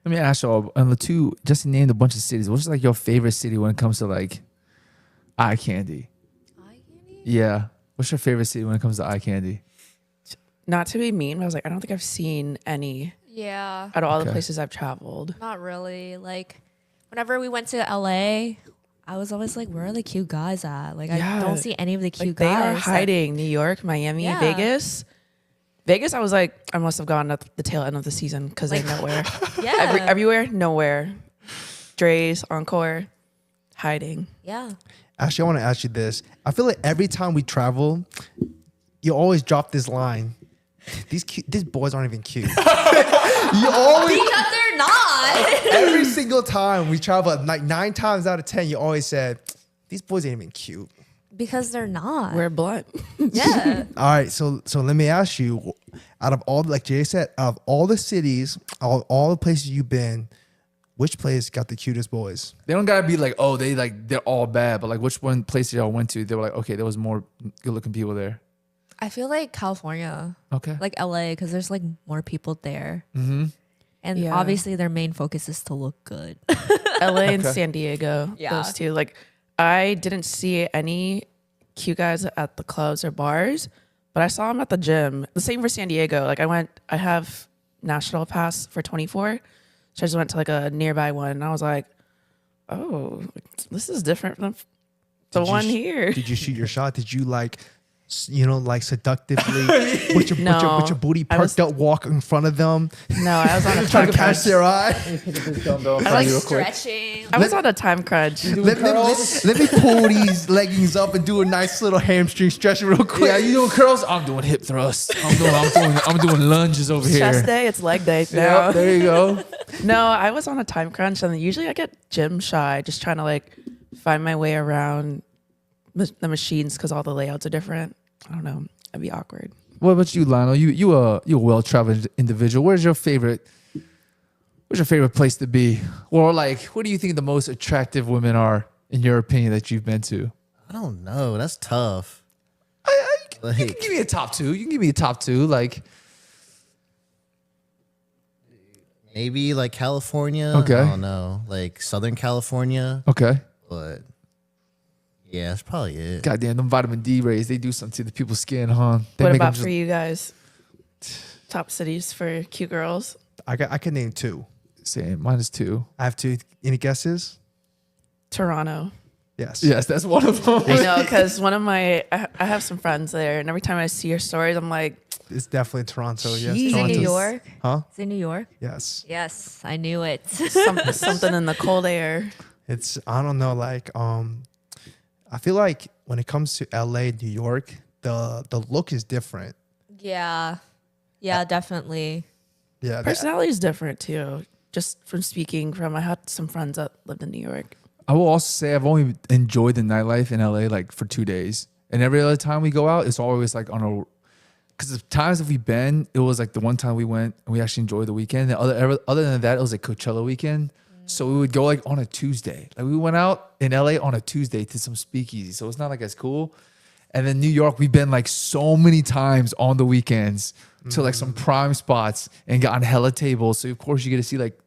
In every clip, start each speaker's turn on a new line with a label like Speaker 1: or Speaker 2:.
Speaker 1: Let me ask y'all, on the two, just named a bunch of cities. What's like your favorite city when it comes to like eye candy?
Speaker 2: Eye candy?
Speaker 1: Yeah. What's your favorite city when it comes to eye candy?
Speaker 3: Not to be mean, but I was like, I don't think I've seen any
Speaker 2: Yeah,
Speaker 3: out of all the
Speaker 1: Okay.
Speaker 3: places I've traveled.
Speaker 2: not really. Like, whenever we went to LA, I was always like, where are the cute guys at? Like, I
Speaker 3: Yeah.
Speaker 2: don't see any of the cute
Speaker 3: Like, they
Speaker 2: guys.
Speaker 3: are hiding. New York, Miami,
Speaker 2: Yeah.
Speaker 3: Vegas. Vegas, I was like, I must have gone at the tail end of the season because they're nowhere.
Speaker 2: Yeah.
Speaker 3: Everywhere, nowhere. Dre's, Encore, hiding.
Speaker 2: Yeah.
Speaker 4: Actually, I want to ask you this. I feel like every time we travel, you always drop this line. These boys aren't even cute. You always,
Speaker 2: Because they're not.
Speaker 4: every single time we travel, like 9 times out of 10, you always said, these boys ain't even cute.
Speaker 2: Because they're not.
Speaker 3: We're blunt.
Speaker 2: Yeah.
Speaker 4: All right, so let me ask you, out of all, like Jay said, out of all the cities, all the places you've been, which place got the cutest boys?
Speaker 1: They don't gotta be like, oh, they're all bad, but like which one place y'all went to? They were like, okay, there was more good looking people there.
Speaker 2: I feel like California,
Speaker 1: Okay.
Speaker 2: like LA, because there's like more people there.
Speaker 1: Mm-hmm.
Speaker 2: And
Speaker 3: Yeah.
Speaker 2: obviously their main focus is to look good.
Speaker 3: LA and
Speaker 1: Okay.
Speaker 3: San Diego.
Speaker 2: Yeah.
Speaker 3: Those two. Like, I didn't see any cute guys at the clubs or bars, but I saw them at the gym. The same for San Diego. Like, I have national pass for 24. So I just went to like a nearby one and I was like, oh, this is different from the
Speaker 4: Did you
Speaker 3: one
Speaker 4: sh-
Speaker 3: here.
Speaker 4: Did you shoot your shot? Did you like seductively with your
Speaker 3: No,
Speaker 4: booty
Speaker 3: I was-
Speaker 4: perked up, walk in front of them,
Speaker 3: No, I was on a
Speaker 4: trying
Speaker 3: time
Speaker 4: to catch
Speaker 3: crunch.
Speaker 4: their eye?
Speaker 3: I like
Speaker 2: Stretching.
Speaker 3: I was on a time crunch.
Speaker 4: Let me pull these leggings up and do a nice little hamstring stretch real quick.
Speaker 1: Yeah, you doing curls? I'm doing hip thrusts. I'm doing lunges over
Speaker 3: Chest
Speaker 1: here.
Speaker 3: day, it's leg day now.
Speaker 1: Yep, there you go.
Speaker 3: No, I was on a time crunch, and usually I get gym shy, just trying to like find my way around the machines because all the layouts are different. I don't know. That'd be awkward.
Speaker 1: What about you, Lionel? You a well traveled individual. Where's your favorite place to be? Or like, what do you think the most attractive women are in your opinion that you've been to?
Speaker 5: I don't know. That's tough.
Speaker 1: You can give me a top two. You can give me a top two. Like,
Speaker 5: Maybe like California.
Speaker 1: Okay.
Speaker 5: I don't know. Like Southern California.
Speaker 1: okay.
Speaker 5: But yeah, that's probably it.
Speaker 1: Goddamn, them vitamin D rays, they do something to the people's skin, huh? They
Speaker 3: What
Speaker 1: make 'em
Speaker 3: about
Speaker 1: just-
Speaker 3: for you guys? Top cities for cute girls.
Speaker 4: I can name 2.
Speaker 1: Same. Mine is 2.
Speaker 4: I have 2. Any guesses?
Speaker 3: Toronto.
Speaker 4: Yes.
Speaker 1: Yes, that's one of them.
Speaker 3: I know, because I have some friends there, and every time I see your stories, I'm like,
Speaker 4: It's definitely Toronto. Yes.
Speaker 2: Is it New
Speaker 4: Toronto's-
Speaker 2: York?
Speaker 4: Huh?
Speaker 2: Is it New York?
Speaker 4: Yes.
Speaker 2: Yes, I knew it.
Speaker 3: something in the cold air.
Speaker 4: It's, I don't know, like I feel like when it comes to LA, New York, the look is different.
Speaker 2: Yeah. Yeah, definitely.
Speaker 4: Yeah.
Speaker 3: Personality is different too. Just from speaking from, I had some friends that lived in New York.
Speaker 1: I will also say I've only enjoyed the nightlife in LA like for 2 days. And every other time we go out, it's always like on a, because the times that we've been, it was like the one time we went and we actually enjoyed the weekend. The other than that, it was like Coachella weekend. So we would go like on a Tuesday. Like we went out in LA on a Tuesday to some speakeasy. So it's not like as cool. And then New York, we've been like so many times on the weekends to like some prime spots and gotten hella tables. So of course you get to see like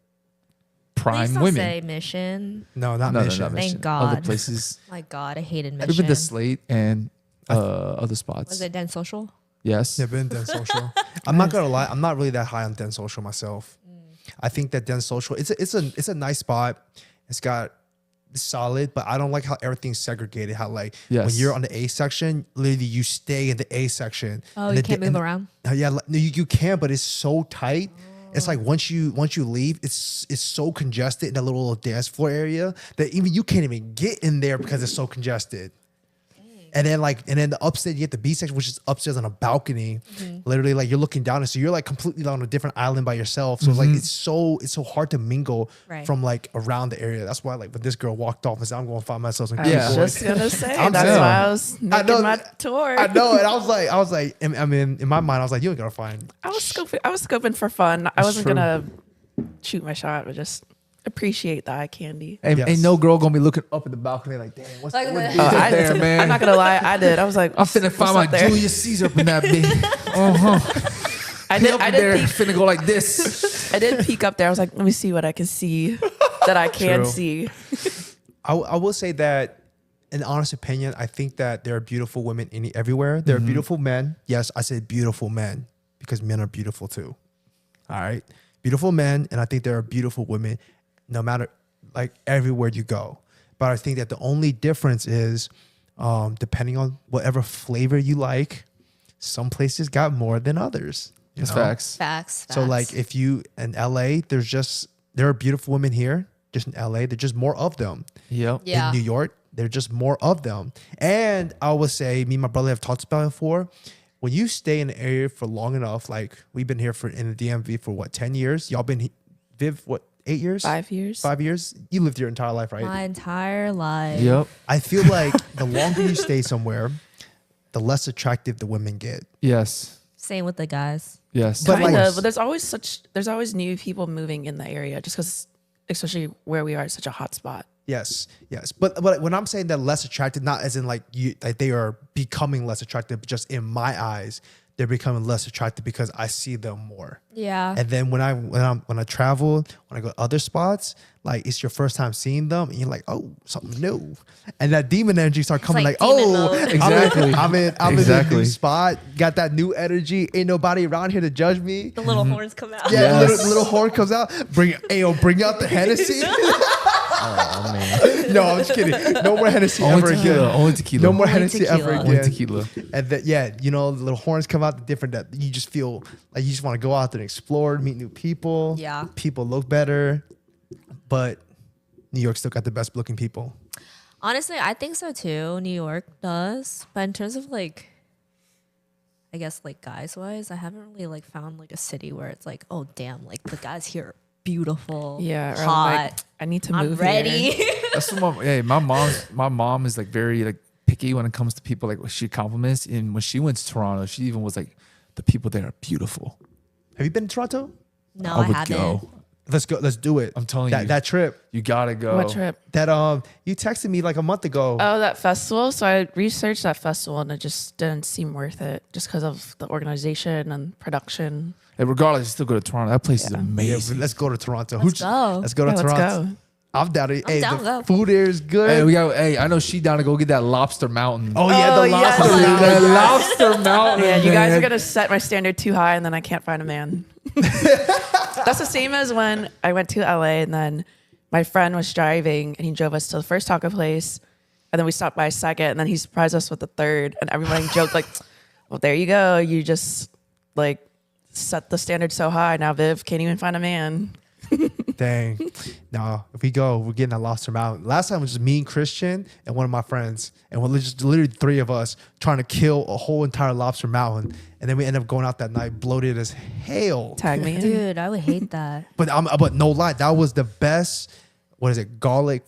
Speaker 2: Please
Speaker 1: prime
Speaker 2: don't
Speaker 1: women.
Speaker 2: say Mission.
Speaker 4: No, not
Speaker 1: No,
Speaker 4: Mission.
Speaker 1: not Mission.
Speaker 2: Thank God.
Speaker 1: Other places.
Speaker 2: My God, I hated Mission.
Speaker 1: We've been to Slate and other spots.
Speaker 2: Was it Den Social?
Speaker 1: Yes.
Speaker 4: Yeah, been Den Social. I'm not gonna lie, I'm not really that high on Den Social myself. I think that Den Social, it's a nice spot. It's solid, but I don't like how everything's segregated. How like when
Speaker 1: Yes.
Speaker 4: you're on the A section, literally you stay in the A section.
Speaker 2: Oh,
Speaker 4: And
Speaker 2: you
Speaker 4: the-
Speaker 2: can't move
Speaker 4: and-
Speaker 2: around?
Speaker 4: Yeah, no, you can, but it's so tight. It's like once you leave, it's so congested in that little dance floor area that even you can't even get in there because it's so congested. And then the upstairs, you get the B section, which is upstairs on a balcony. Literally, like you're looking down, and so you're like completely on a different island by yourself. So it's like it's so hard to mingle
Speaker 2: Right.
Speaker 4: from like around the area. That's why like when this girl walked off and said, "I'm going to find myself some
Speaker 3: I
Speaker 4: cute
Speaker 1: Yeah.
Speaker 3: was
Speaker 4: boys."
Speaker 3: just gonna say
Speaker 4: I'm
Speaker 3: that's
Speaker 4: saying.
Speaker 3: why I was making
Speaker 4: know-
Speaker 3: my tour.
Speaker 4: I know, and I was like, I mean, in my mind, I was like, you ain't gonna find.
Speaker 3: I was scoping for fun. I wasn't
Speaker 1: true.
Speaker 3: gonna shoot my shot, but just appreciate the eye candy.
Speaker 1: Ain't,
Speaker 4: Yes.
Speaker 1: ain't no girl gonna be looking up at the balcony like, damn, what's
Speaker 2: Like
Speaker 1: what
Speaker 2: the-
Speaker 1: is
Speaker 3: Oh,
Speaker 1: that there, man?
Speaker 3: I'm not gonna lie, I did. I was like,
Speaker 1: I'm finna find my
Speaker 3: up there?
Speaker 1: Julius Caesar up in that bitch.
Speaker 3: I
Speaker 1: He
Speaker 3: did.
Speaker 1: up
Speaker 3: I
Speaker 1: in there
Speaker 3: did think.
Speaker 1: finna go like this.
Speaker 3: I did peek up there. I was like, let me see what I can see that I can
Speaker 1: True.
Speaker 3: see.
Speaker 4: I will say that, in honest opinion, I think that there are beautiful women everywhere. There are beautiful men. Yes, I said beautiful men because men are beautiful too. All right, beautiful men, and I think there are beautiful women, no matter like everywhere you go. But I think that the only difference is, depending on whatever flavor you like, some places got more than others.
Speaker 1: That's
Speaker 4: know?
Speaker 1: facts.
Speaker 2: Facts.
Speaker 4: So like if you in LA, there are beautiful women here. Just in LA, there's just more of them.
Speaker 1: Yep.
Speaker 2: Yeah.
Speaker 4: In New York, there's just more of them. And I would say, me and my brother have talked about it before. When you stay in the area for long enough, like we've been here in the DMV for what, 10 years? Y'all been, Viv, what, 8 years?
Speaker 3: 5 years.
Speaker 4: 5 years? You lived your entire life, right?
Speaker 2: My entire life.
Speaker 1: Yep.
Speaker 4: I feel like the longer you stay somewhere, the less attractive the women get.
Speaker 1: Yes.
Speaker 2: Same with the guys.
Speaker 1: Yes.
Speaker 4: But
Speaker 3: Kind
Speaker 4: like-
Speaker 3: of, but there's always new people moving in the area just because, especially where we are, it's such a hot spot.
Speaker 4: Yes, yes. But when I'm saying that less attractive, not as in like they are becoming less attractive, but just in my eyes, they're becoming less attractive because I see them more.
Speaker 2: Yeah.
Speaker 4: And then when I travel, when I go to other spots, like it's your first time seeing them, and you're like, oh, something new, and that demon energy start coming,
Speaker 2: like
Speaker 4: like,
Speaker 2: demon
Speaker 4: oh,
Speaker 2: mode.
Speaker 1: Exactly.
Speaker 4: I'm in a
Speaker 1: Exactly.
Speaker 4: new spot, got that new energy. Ain't nobody around here to judge me.
Speaker 2: The little horns come out.
Speaker 4: Yeah,
Speaker 1: Yes.
Speaker 4: little horn comes out. Bring out the Hennessy.
Speaker 5: Oh man.
Speaker 4: No, I'm just kidding. No more Hennessy
Speaker 1: Only
Speaker 4: ever
Speaker 1: tequila.
Speaker 4: again.
Speaker 1: Only tequila.
Speaker 4: No more
Speaker 2: Only
Speaker 4: Hennessy ever
Speaker 2: tequila.
Speaker 4: again.
Speaker 1: Only tequila.
Speaker 4: And that, yeah, the little horns come out, the different, that you just feel like you just want to go out there and explore, meet new people.
Speaker 2: Yeah.
Speaker 4: People look better, but New York still got the best looking people.
Speaker 2: Honestly, I think so too. New York does. But in terms of like, I guess like guys wise, I haven't really like found like a city where it's like, oh damn, like the guys here are beautiful.
Speaker 3: Yeah, or I'm
Speaker 2: Hot.
Speaker 3: like, I need to
Speaker 2: I'm
Speaker 3: move
Speaker 2: ready.
Speaker 3: here.
Speaker 1: That's what my mom is like very like picky when it comes to people, like she compliments. And when she went to Toronto, she even was like, the people there are beautiful.
Speaker 4: Have you been to Toronto?
Speaker 2: No,
Speaker 1: I
Speaker 2: I
Speaker 1: would
Speaker 2: haven't.
Speaker 1: go.
Speaker 4: Let's go. Let's do it.
Speaker 1: I'm telling
Speaker 4: that,
Speaker 1: you.
Speaker 4: that trip
Speaker 1: You gotta go.
Speaker 3: What trip?
Speaker 4: that you texted me like a month ago.
Speaker 3: Oh, that festival. So I researched that festival and it just didn't seem worth it just because of the organization and production.
Speaker 1: And regardless, you still go to Toronto. That place is
Speaker 3: Yeah.
Speaker 4: Yeah,
Speaker 1: amazing.
Speaker 4: let's go to Toronto.
Speaker 2: Let's go.
Speaker 4: Let's go to
Speaker 3: Yeah, let's
Speaker 4: Toronto.
Speaker 3: go.
Speaker 4: I'm down to. Hey,
Speaker 2: down,
Speaker 4: the
Speaker 2: go.
Speaker 4: food here is good.
Speaker 1: Hey, I know she down to go get that Lobster Mountain.
Speaker 4: Oh yeah,
Speaker 3: Oh,
Speaker 4: the
Speaker 3: yes.
Speaker 4: lobster.
Speaker 3: Oh,
Speaker 1: That Lobster Mountain.
Speaker 3: Yeah, you guys
Speaker 1: man.
Speaker 3: are gonna set my standard too high, and then I can't find a man. That's the same as when I went to LA, and then my friend was driving, and he drove us to the first taco place, and then we stopped by a second, and then he surprised us with the third, and everybody joked like, "Well, there you go. You just like set the standard so high. Now Viv can't even find a man."
Speaker 4: Dang. No, if we go, we're getting that Lobster Mountain. Last time it was just me and Christian and one of my friends. And we're just literally three of us trying to kill a whole entire Lobster Mountain. And then we end up going out that night bloated as hell.
Speaker 3: Tag me in.
Speaker 2: Dude, I would hate that.
Speaker 4: But no lie, that was the best, what is it, garlic.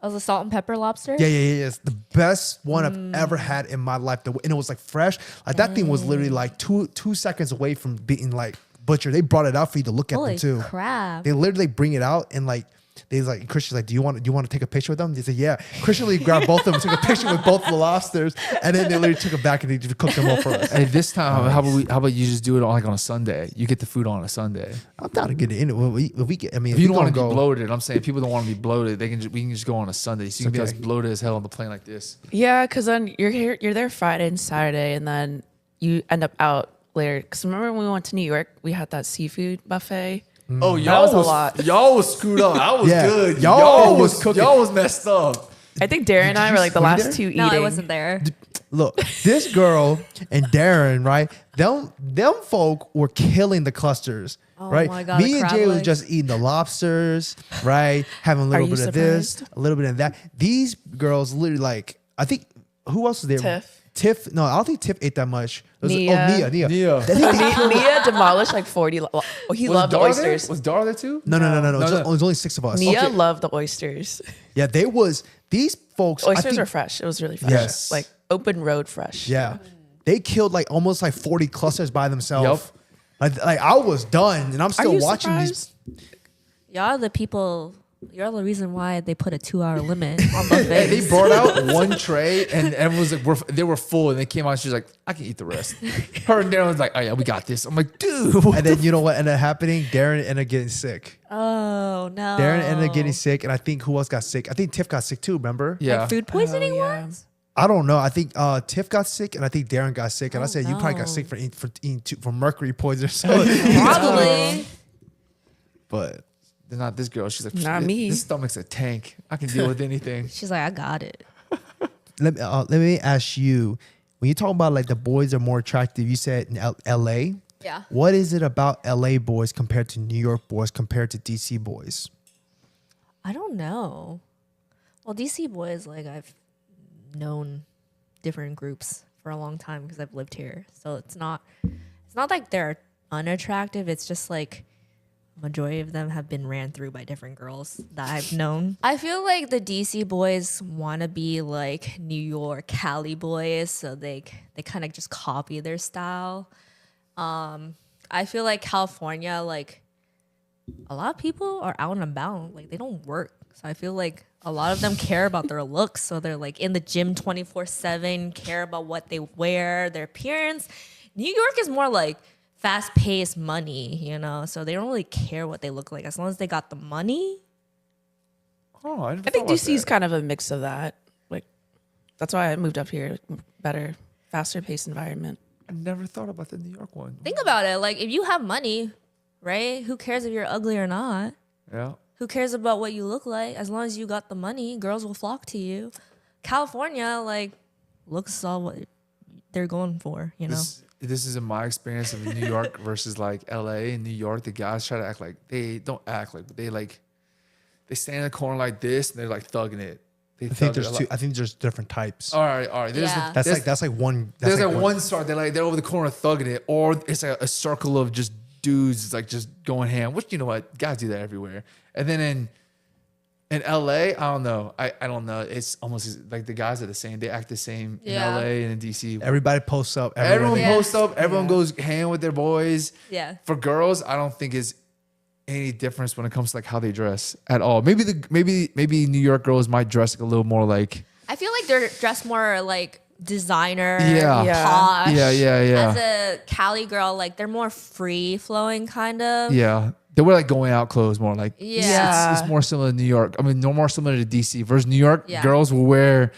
Speaker 2: Oh, the salt and pepper lobster?
Speaker 4: Yeah. It's the best one I've ever had in my life. And it was like fresh. Like that thing was literally like two seconds away from being like butchered. They brought it out for you to look at
Speaker 2: Holy
Speaker 4: them too.
Speaker 2: crap.
Speaker 4: They literally bring it out and like they like Christian's like, do you want to take a picture with them? They said, yeah. Christian literally grabbed both of them, took a picture with both the lobsters, and then they literally took it back and they just cooked them all for us.
Speaker 1: Hey, this time, how about you just do it on a Sunday? You get the food on a Sunday.
Speaker 4: I'm down to get it in it. If we get, I mean,
Speaker 1: If you don't
Speaker 4: want
Speaker 1: want to be bloated, I'm saying people don't want to be bloated. We can just go on a Sunday. So you can be
Speaker 4: Okay.
Speaker 1: as bloated as hell on the plane like this.
Speaker 3: Yeah, because then you're there Friday and Saturday, and then you end up out later. Because remember when we went to New York, we had that seafood buffet.
Speaker 1: Oh,
Speaker 3: That was a lot.
Speaker 1: Y'all was screwed up. I was
Speaker 4: Yeah.
Speaker 1: good.
Speaker 4: Y'all was cooking.
Speaker 1: Y'all was messed up.
Speaker 3: I think Darren and I were like the
Speaker 4: were you
Speaker 3: last
Speaker 4: there?
Speaker 3: two eating.
Speaker 2: No, I wasn't there.
Speaker 4: Look, this girl and Darren, right? Them folk were killing the clusters, right?
Speaker 2: my God,
Speaker 4: Me
Speaker 2: the
Speaker 4: and
Speaker 2: crab
Speaker 4: Jay was
Speaker 2: legs.
Speaker 4: just eating the lobsters, right? Having a little
Speaker 3: you
Speaker 4: bit of this,
Speaker 3: surprised?
Speaker 4: a little bit of that. These girls literally like, I think, who else was there?
Speaker 3: Tiff.
Speaker 4: No, I don't think Tiff ate that much. It was,
Speaker 3: Nia.
Speaker 1: Nia.
Speaker 4: I think they-
Speaker 3: Nia demolished like 40. He loved the
Speaker 1: Dar
Speaker 3: oysters.
Speaker 1: There? Was Dar there too?
Speaker 4: No.
Speaker 1: No.
Speaker 4: It was only 6 of us.
Speaker 3: Nia
Speaker 4: Okay.
Speaker 3: loved the oysters.
Speaker 4: Yeah, these folks. I
Speaker 3: Oysters
Speaker 4: think-
Speaker 3: were fresh. It was really fresh.
Speaker 4: Yes.
Speaker 3: Like open road fresh.
Speaker 4: Yeah, they killed like almost like 40 clusters by themselves.
Speaker 1: Yup.
Speaker 4: Like I was done, and I'm
Speaker 3: Are
Speaker 4: still
Speaker 3: you
Speaker 4: watching
Speaker 3: surprised?
Speaker 4: these.
Speaker 2: Y'all are the people You're the reason why they put a 2-hour limit on buffets.
Speaker 1: They brought out one tray and everyone was like, they were full and they came out. She was like, I can eat the rest. Her and Darren was like, oh yeah, we got this. I'm like, dude.
Speaker 4: And then you know what ended up happening? Darren ended up getting sick.
Speaker 2: Oh no.
Speaker 4: Darren ended up getting sick, and I think who else got sick? I think Tiff got sick too. Remember?
Speaker 1: Yeah.
Speaker 2: Like food poisoning
Speaker 3: yeah.
Speaker 2: was?
Speaker 4: I don't know. I think Tiff got sick, and I think Darren got sick. And I
Speaker 2: Oh,
Speaker 4: said you probably got
Speaker 2: no.
Speaker 4: sick from mercury poisoning or something.
Speaker 2: Probably.
Speaker 4: But
Speaker 1: They're not this girl. She's like,
Speaker 3: Not me.
Speaker 1: This stomach's a tank. I can deal with anything.
Speaker 2: She's like, I got it.
Speaker 4: let me ask you, when you talk about like the boys are more attractive, you said in L.A.
Speaker 2: Yeah.
Speaker 4: What is it about L.A. boys compared to New York boys compared to D.C. boys?
Speaker 2: I don't know. Well, DC boys, like I've known different groups for a long time because I've lived here. So it's not like they're unattractive. It's just like majority of them have been ran through by different girls that I've known. I feel like the DC boys want to be like New York, Cali boys, so they kind of just copy their style. I feel like California, like a lot of people are out and about, like they don't work. So I feel like a lot of them care about their looks. So they're like in the gym 24/7, care about what they wear, their appearance. New York is more like fast-paced money, you know, so they don't really care what they look like as long as they got the money.
Speaker 1: Oh,
Speaker 3: I think DC is kind of a mix of that. Like, that's why I moved up here. Better, faster paced environment.
Speaker 1: I never thought about the New York one.
Speaker 2: Think about it. Like, if you have money, right? Who cares if you're ugly or not?
Speaker 1: Yeah.
Speaker 2: Who cares about what you look like? As long as you got the money, girls will flock to you. California, like, looks is all what they're going for, you know?
Speaker 1: This is in my experience of New York versus like LA. In New York, the guys try to act like they don't act like, but they stand in the corner like this and they're like thugging it.
Speaker 4: I think there's different types.
Speaker 1: All right.
Speaker 2: Yeah.
Speaker 4: That's like one.
Speaker 1: There's like one sort. They're over the corner thugging it, or it's like a circle of just dudes. It's like just going ham. Which you know what, guys do that everywhere. And then in LA, I don't know. I don't know. It's almost like the guys are the same. They act the same
Speaker 2: Yeah.
Speaker 1: in LA and in DC.
Speaker 4: Everybody posts up.
Speaker 1: Everyone
Speaker 2: Yeah.
Speaker 1: posts up. Everyone goes ham with their boys.
Speaker 2: Yeah.
Speaker 1: For girls, I don't think it's any difference when it comes to like how they dress at all. Maybe New York girls might dress like a little more like.
Speaker 2: I feel like they're dressed more like designer,
Speaker 1: Yeah.
Speaker 3: Yeah.
Speaker 2: posh.
Speaker 1: Yeah.
Speaker 2: As a Cali girl, like they're more free flowing kind of.
Speaker 1: Yeah. They wear like going out clothes more like
Speaker 2: Yeah.
Speaker 1: it's more similar to New York. I mean, no more similar to DC. Versus New York,
Speaker 2: Yeah.
Speaker 1: girls will wear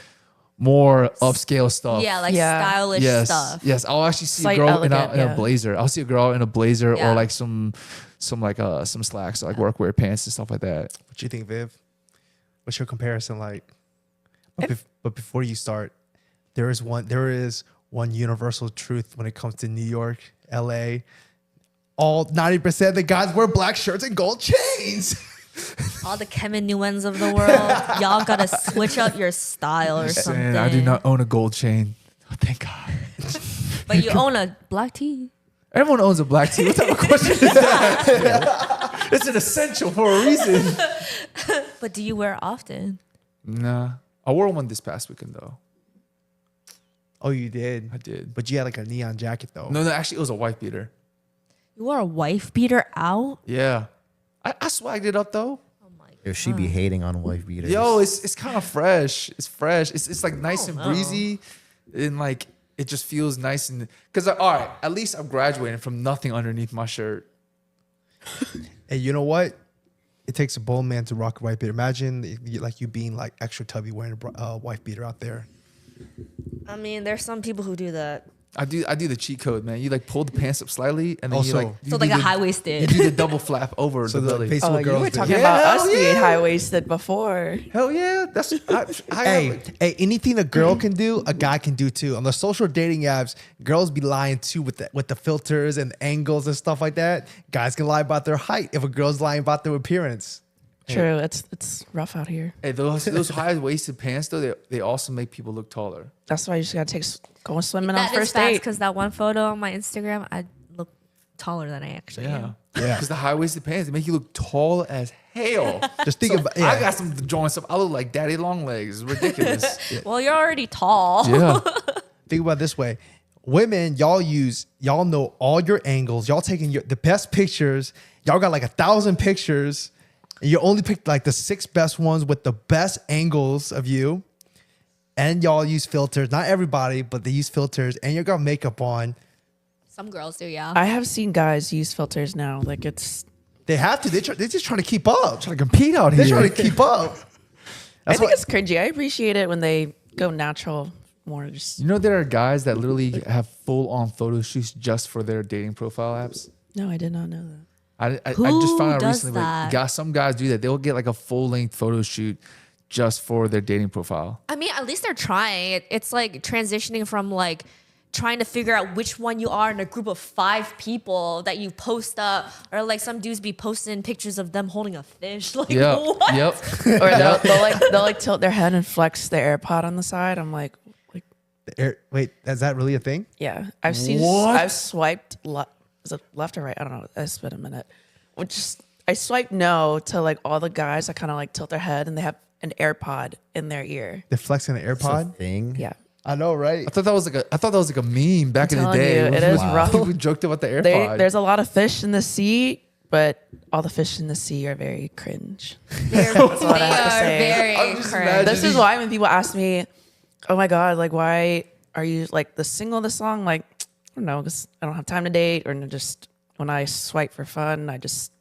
Speaker 1: more upscale stuff.
Speaker 2: Yeah, like
Speaker 3: Yeah.
Speaker 2: stylish
Speaker 1: Yes.
Speaker 2: stuff.
Speaker 1: Yes. I'll actually see
Speaker 3: Slight
Speaker 1: a girl in
Speaker 3: elegant,
Speaker 1: a
Speaker 3: yeah.
Speaker 1: blazer. I'll see a girl in a blazer
Speaker 2: Yeah.
Speaker 1: or like some slacks, like workwear pants and stuff like that.
Speaker 4: What you think, Viv? What's your comparison like? But before you start, there is one universal truth when it comes to New York, LA. All 90% of the guys wear black shirts and gold chains.
Speaker 2: All the Kevin Nguyen's of the world, y'all gotta switch up your style or something.
Speaker 1: And I do not own a gold chain. Oh, thank God.
Speaker 2: But you own a black tee.
Speaker 1: Everyone owns a black tee. What type of question is that? It's an essential for a reason.
Speaker 2: But do you wear it often?
Speaker 1: Nah. I wore one this past weekend though.
Speaker 4: Oh, you did?
Speaker 1: I did.
Speaker 4: But you had like a neon jacket though.
Speaker 1: No, actually it was a wife beater.
Speaker 2: You wore a wife beater out?
Speaker 1: Yeah. I swagged it up though.
Speaker 2: Oh my god.
Speaker 5: Yo, she be hating on wife beaters.
Speaker 1: Yo, it's kind of fresh. It's fresh. It's like nice and
Speaker 2: know.
Speaker 1: breezy, and like it just feels nice and because all right, at least I'm graduating from nothing underneath my shirt.
Speaker 4: And you know what? It takes a bold man to rock a white beater. Imagine like you being like extra tubby wearing a wife beater out there.
Speaker 2: I mean, there's some people who do that.
Speaker 1: I do the cheat code, man. You like pull the pants up slightly, and then
Speaker 4: Also-
Speaker 1: you like
Speaker 2: So
Speaker 1: you
Speaker 2: like
Speaker 1: do
Speaker 2: a
Speaker 1: the-
Speaker 2: high
Speaker 1: You
Speaker 2: waisted.
Speaker 1: do the double flap over
Speaker 4: So
Speaker 1: the
Speaker 4: the
Speaker 1: belly.
Speaker 4: face-
Speaker 3: Oh,
Speaker 4: what
Speaker 3: you
Speaker 4: girls
Speaker 3: were
Speaker 4: do.
Speaker 3: talking
Speaker 1: Yeah,
Speaker 3: about us
Speaker 1: hell
Speaker 3: being
Speaker 1: yeah.
Speaker 3: high waisted before.
Speaker 1: Hell yeah, that's
Speaker 4: Hey, anything a girl can do, a guy can do too. On the social dating apps, girls be lying too with the filters and angles and stuff like that. Guys can lie about their height if a girl's lying about their appearance.
Speaker 3: True, it's rough out here.
Speaker 1: Hey, those high waisted pants though, they also make people look taller.
Speaker 3: That's why you just gotta go swimming on
Speaker 2: That is
Speaker 3: first
Speaker 2: fast
Speaker 3: date.
Speaker 2: because that one photo on my Instagram, I look taller than I actually am.
Speaker 4: Yeah.
Speaker 1: Because the high waisted pants, they make you look tall as hell.
Speaker 4: Just think about
Speaker 1: I got some joints up. I look like daddy long legs. It's ridiculous.
Speaker 2: Well, you're already tall.
Speaker 1: Yeah.
Speaker 4: think about it this way. Women, y'all know all your angles. Y'all taking the best pictures. Y'all got like 1,000 pictures. And you only picked like the 6 best ones with the best angles of you. And y'all use filters. Not everybody, but they use filters. And you got makeup on.
Speaker 2: Some girls do, yeah.
Speaker 3: I have seen guys use filters now. Like it's.
Speaker 4: They have to. They're just trying to keep up.
Speaker 1: Trying to compete out
Speaker 4: They're
Speaker 1: here.
Speaker 4: trying to keep up.
Speaker 3: I think it's cringy. I appreciate it when they go natural more. Just
Speaker 1: You know, there are guys that literally have full-on photo shoots just for their dating profile apps.
Speaker 3: no, I did not know that.
Speaker 1: I
Speaker 2: Who
Speaker 1: just found out
Speaker 2: does
Speaker 1: recently.
Speaker 2: that?
Speaker 1: Some guys do that. They'll get like a full-length photo shoot just for their dating profile.
Speaker 2: I mean, at least they're trying. It's like transitioning from like trying to figure out which one you are in a group of 5 people that you post up, or like some dudes be posting pictures of them holding a fish. Like
Speaker 1: Yeah.
Speaker 2: what?
Speaker 1: Yep.
Speaker 3: Or they'll like tilt their head and flex the AirPod on the side. I'm like,
Speaker 4: Wait, is that really a thing?
Speaker 3: yeah. I've seen.
Speaker 1: What?
Speaker 3: I've swiped. Is it left or right? I don't know. It's been a minute. I swiped no to like all the guys that kind of like tilt their head and they have an AirPod in their ear.
Speaker 4: They're flexing the
Speaker 5: It's a
Speaker 4: AirPod.
Speaker 5: thing.
Speaker 3: Yeah.
Speaker 4: I know, right?
Speaker 1: I thought that was like a meme back in the
Speaker 3: telling
Speaker 1: day.
Speaker 3: you, it is rough.
Speaker 1: People joked about the AirPod.
Speaker 3: There's a lot of fish in the sea, but all the fish in the sea are very cringe.
Speaker 2: They
Speaker 3: what I have to
Speaker 2: are
Speaker 3: say.
Speaker 2: very
Speaker 1: I'm just
Speaker 2: cringe.
Speaker 1: imagining-
Speaker 3: This is why when people ask me, "Oh my god, like why are you like the single of the song?" Like, I don't know, because I don't have time to date, or just when I swipe for fun, I just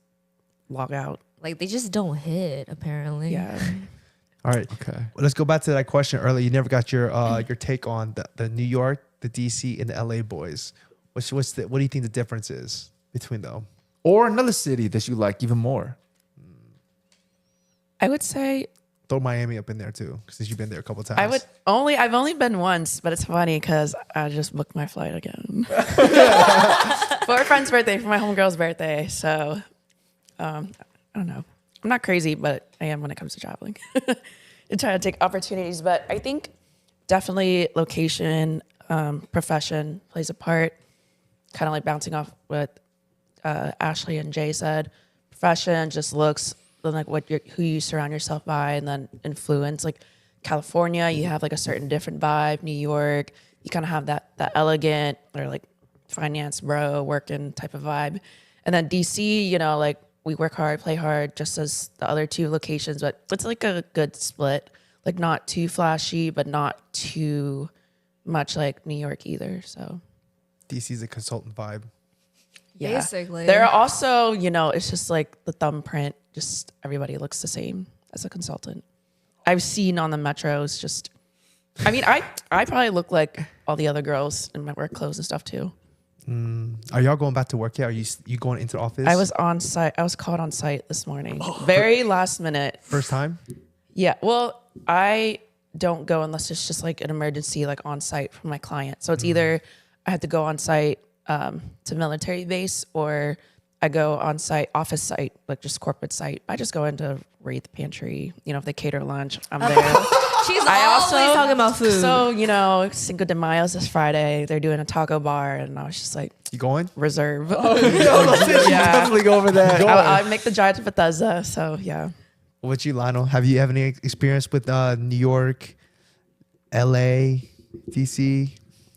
Speaker 3: log out.
Speaker 2: Like they just don't hit, apparently.
Speaker 3: Yeah.
Speaker 4: All right.
Speaker 1: Okay.
Speaker 4: Let's go back to that question earlier. You never got your take on the New York, the DC, and the LA boys. What do you think the difference is between them?
Speaker 1: Or another city that you like even more.
Speaker 3: I would say
Speaker 4: Throw Miami up in there too, since you've been there a couple times.
Speaker 3: I've only been once, but it's funny because I just booked my flight again for a friend's birthday, for my homegirl's birthday. So, I don't know. I'm not crazy, but I am when it comes to traveling and trying to take opportunities. But I think definitely location, profession plays a part. Kind of like bouncing off what Ashley and Jay said. Profession, just looks, then like who you surround yourself by, and then influence. Like California, you have like a certain different vibe. New York, you kind of have that elegant or like finance bro working type of vibe. And then DC, you know, like we work hard, play hard, just as the other 2 locations. But it's like a good split. Like not too flashy, but not too much like New York either. So
Speaker 4: DC's a consultant vibe.
Speaker 3: yeah.
Speaker 2: Basically.
Speaker 3: There are also, you know, it's just like the thumbprint, just everybody looks the same as a consultant. I've seen on the metros just, I mean, I probably look like all the other girls in my work clothes and stuff too.
Speaker 4: Are y'all going back to work yet? Are you going into the office?
Speaker 3: I was on site. I was called on site this morning. Very last minute.
Speaker 4: first time.
Speaker 3: Yeah. Well, I don't go unless it's just like an emergency, like on site from my client. So it's either I have to go on site to military base, or I go on site, office site, like just corporate site. I just go into Wraith Pantry. You know, if they cater lunch, I'm there.
Speaker 2: She's
Speaker 3: I
Speaker 2: always
Speaker 3: also
Speaker 2: talking about food.
Speaker 3: So, you know, Cinco de Mayo's this Friday. They're doing a taco bar, and I was just like,
Speaker 4: You going?
Speaker 3: reserve.
Speaker 1: Definitely go over that.
Speaker 3: I make the drive to Bethesda. So, yeah.
Speaker 4: What you, Lionel? Have you any experience with New York, LA, DC,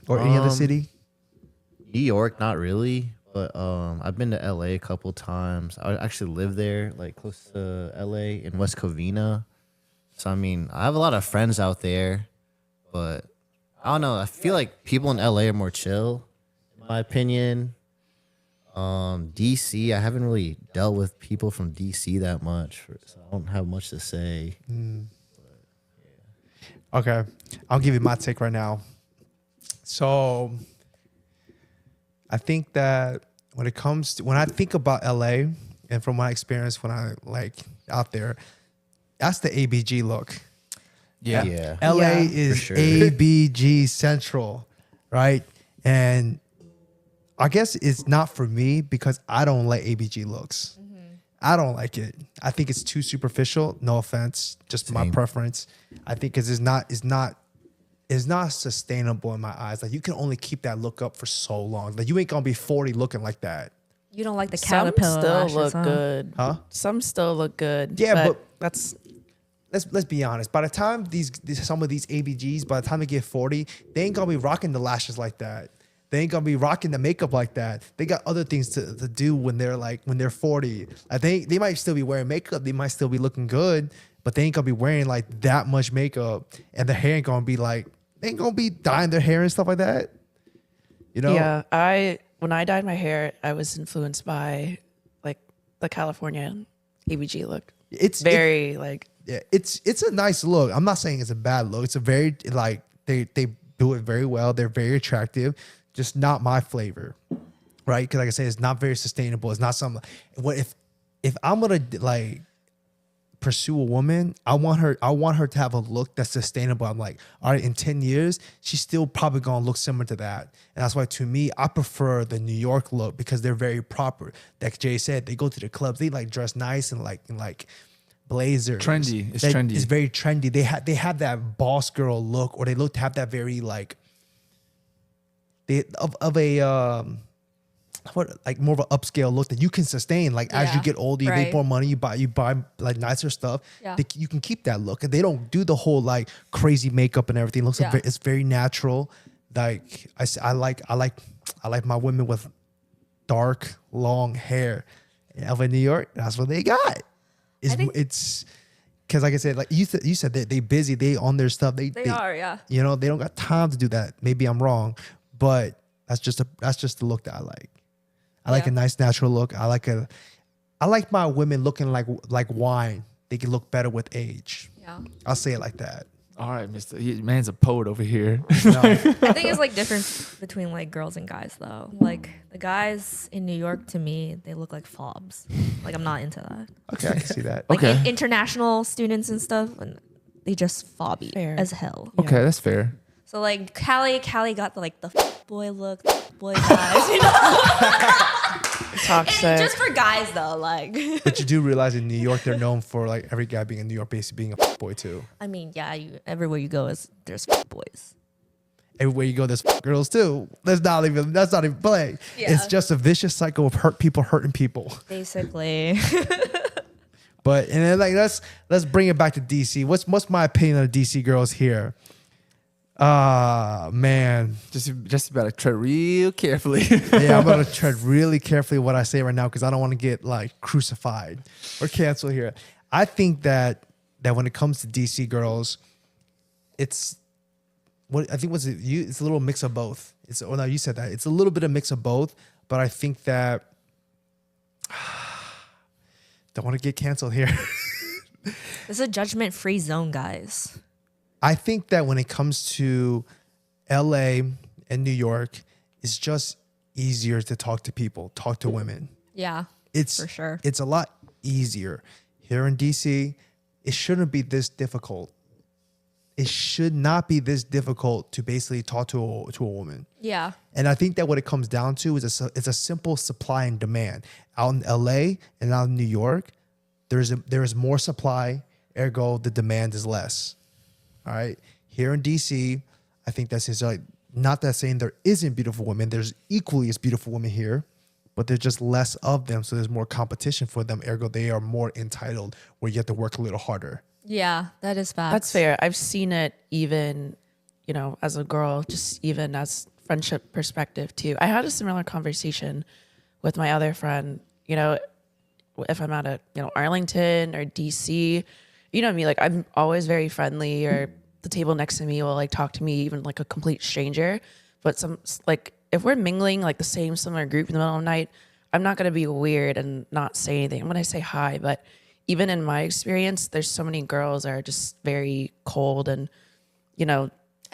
Speaker 4: or any other city?
Speaker 5: New York, not really, but I've been to LA a couple times. I actually live there, like close to LA in West Covina. So I mean, I have a lot of friends out there, but I don't know. I feel like people in LA are more chill, in my opinion. DC, I haven't really dealt with people from DC that much, so I don't have much to say.
Speaker 4: Okay, I'll give you my take right now. So, I think that when I think about LA, and from my experience when I like out there, that's the ABG look.
Speaker 5: Yeah.
Speaker 4: LA
Speaker 3: Yeah.
Speaker 4: is
Speaker 5: For sure.
Speaker 4: ABG central, right? And I guess it's not for me because I don't like ABG looks. I don't like it. I think it's too superficial. No offense, just my
Speaker 5: Same.
Speaker 4: preference. I think because it's not sustainable in my eyes. Like you can only keep that look up for so long. Like you ain't gonna be 40 looking like that,
Speaker 2: you don't like the
Speaker 3: Some
Speaker 2: caterpillar
Speaker 3: still
Speaker 2: lashes,
Speaker 3: look
Speaker 2: huh?
Speaker 3: good.
Speaker 4: huh?
Speaker 3: Some still look good.
Speaker 4: Yeah, but
Speaker 3: that's
Speaker 4: let's be honest. By the time some of these ABGs, by the time they get 40, they ain't gonna be rocking the lashes like that. They ain't gonna be rocking the makeup like that. They got other things to do when they're 40. I think they might still be wearing makeup. They might still be looking good, but they ain't gonna be wearing like that much makeup, and their hair ain't gonna be like, they ain't gonna be dyeing their hair and stuff like that. You know?
Speaker 3: Yeah, when I dyed my hair, I was influenced by like the California ABG look. It's very like,
Speaker 4: yeah, it's a nice look. I'm not saying it's a bad look. It's a very like they do it very well. They're very attractive. Just not my flavor, right? Because like I said, it's not very sustainable. It's not something. What if I'm gonna like pursue a woman, I want her to have a look that's sustainable. I'm like, all right, in 10 years, she's still probably gonna look similar to that. And that's why to me, I prefer the New York look because they're very proper. Like Jay said, they go to the clubs, they like dress nice and like blazers.
Speaker 1: Trendy. It's trendy.
Speaker 4: It's very trendy. They have that boss girl look, or they look to have that very like like more of an upscale look that you can sustain. Like as you get older, you make more money, you buy like nicer stuff.
Speaker 2: Yeah.
Speaker 4: You can keep that look, and they don't do the whole like crazy makeup and everything. It looks like it's very natural. Like I like my women with dark long hair. In LA, New York, that's what they got. It's because like I said, like you said that they busy, they on their stuff. They
Speaker 2: are, yeah.
Speaker 4: You know, they don't got time to do that. Maybe I'm wrong, but that's just the look that I like. I like a nice natural look. I like my women looking like wine. They can look better with age.
Speaker 2: Yeah.
Speaker 4: I'll say it like that.
Speaker 1: All right, man's a poet over here.
Speaker 4: No.
Speaker 2: I think it's like different between like girls and guys though. Like the guys in New York, to me, they look like fobs. Like I'm not into that.
Speaker 4: Okay, I can see that.
Speaker 2: Like
Speaker 1: Okay.
Speaker 2: international students and stuff, and they just fobby
Speaker 3: Fair.
Speaker 2: as hell.
Speaker 1: Okay, that's fair.
Speaker 2: So like Callie got the boy look, boy guys, you know.
Speaker 3: toxic.
Speaker 2: Just for guys though, like.
Speaker 4: But you do realize in New York, they're known for like every guy being in New York basically being a boy too.
Speaker 2: I mean, yeah, everywhere you go there's boys.
Speaker 4: Everywhere you go, there's girls too. That's not even play.
Speaker 2: Yeah.
Speaker 4: It's just a vicious cycle of hurting people.
Speaker 2: Basically.
Speaker 4: But and then like let's bring it back to DC. What's my opinion of DC girls here? Man,
Speaker 1: Just about to tread real carefully.
Speaker 4: yeah, I'm gonna tread really carefully what I say right now because I don't want to get like crucified or canceled here. I think that when it comes to DC girls, it's it's a little mix of both. No, you said that it's a little bit of mix of both, but I think that don't want to get canceled here.
Speaker 2: It's a judgment-free zone, guys.
Speaker 4: I think that when it comes to LA and New York, it's just easier to talk to women.
Speaker 2: Yeah.
Speaker 4: It's
Speaker 2: for sure.
Speaker 4: It's a lot easier. Here in DC, it shouldn't be this difficult. It should not be this difficult to basically talk to a woman.
Speaker 2: Yeah.
Speaker 4: And I think that what it comes down to is it's a simple supply and demand. Out in LA and out in New York, there is more supply, ergo the demand is less. All right. Here in DC, I think that's just like not that saying there isn't beautiful women. There's equally as beautiful women here, but there's just less of them. So there's more competition for them. Ergo, they are more entitled where you have to work a little harder.
Speaker 2: Yeah, that is facts.
Speaker 3: That's fair. I've seen it even, as a girl, just even as friendship perspective too. I had a similar conversation with my other friend, if I'm at Arlington or DC, you know me, like I'm always very friendly, or the table next to me will like talk to me, even like a complete stranger. But if we're mingling like the same similar group in the middle of the night, I'm not going to be weird and not say anything. I'm going to say hi. But even in my experience, there's so many girls that are just very cold and,
Speaker 2: I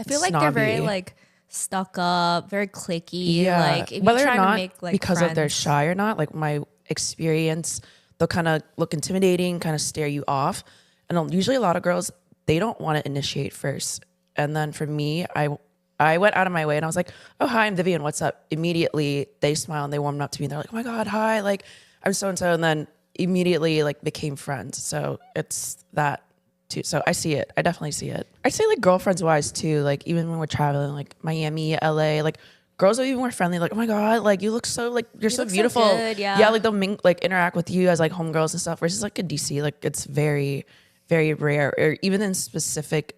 Speaker 2: feel like they're very
Speaker 3: snobby.
Speaker 2: like stuck up, very cliquey.
Speaker 3: Yeah.
Speaker 2: Like if
Speaker 3: Whether
Speaker 2: you're
Speaker 3: or
Speaker 2: trying
Speaker 3: not
Speaker 2: to make like
Speaker 3: because of they're
Speaker 2: friends.
Speaker 3: shy or not, like my experience, they'll kind of look intimidating, kind of stare you off. And usually a lot of girls, they don't want to initiate first. And then for me, I went out of my way and I was like, oh, hi, I'm Vivian. What's up? Immediately they smile and they warmed up to me. And they're like, oh my God, hi. Like I'm so-and-so. And then immediately like became friends. So it's that too. So I see it. I definitely see it. I'd say like girlfriends wise too. Like even when we're traveling, like Miami, LA, like girls are even more friendly. Like, oh my God, like you look so like, you're so
Speaker 2: look so
Speaker 3: beautiful.
Speaker 2: good, yeah.
Speaker 3: Yeah. Like they'll interact with you as like homegirls and stuff versus like in DC. Like it's very, very rare, or even in specific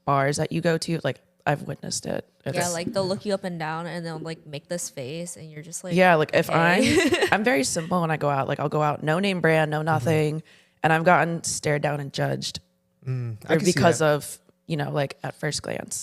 Speaker 3: bars that you go to. Like I've witnessed it.
Speaker 2: Yeah,
Speaker 3: It's-
Speaker 2: like they'll look you up and down and they'll like make this face and you're just like,
Speaker 3: yeah, like if
Speaker 2: okay.
Speaker 3: I'm very simple when I go out. Like I'll go out, no name brand, no nothing, and I've gotten stared down and judged
Speaker 4: I can see
Speaker 3: because
Speaker 4: that.
Speaker 3: of, you know, like at first glance.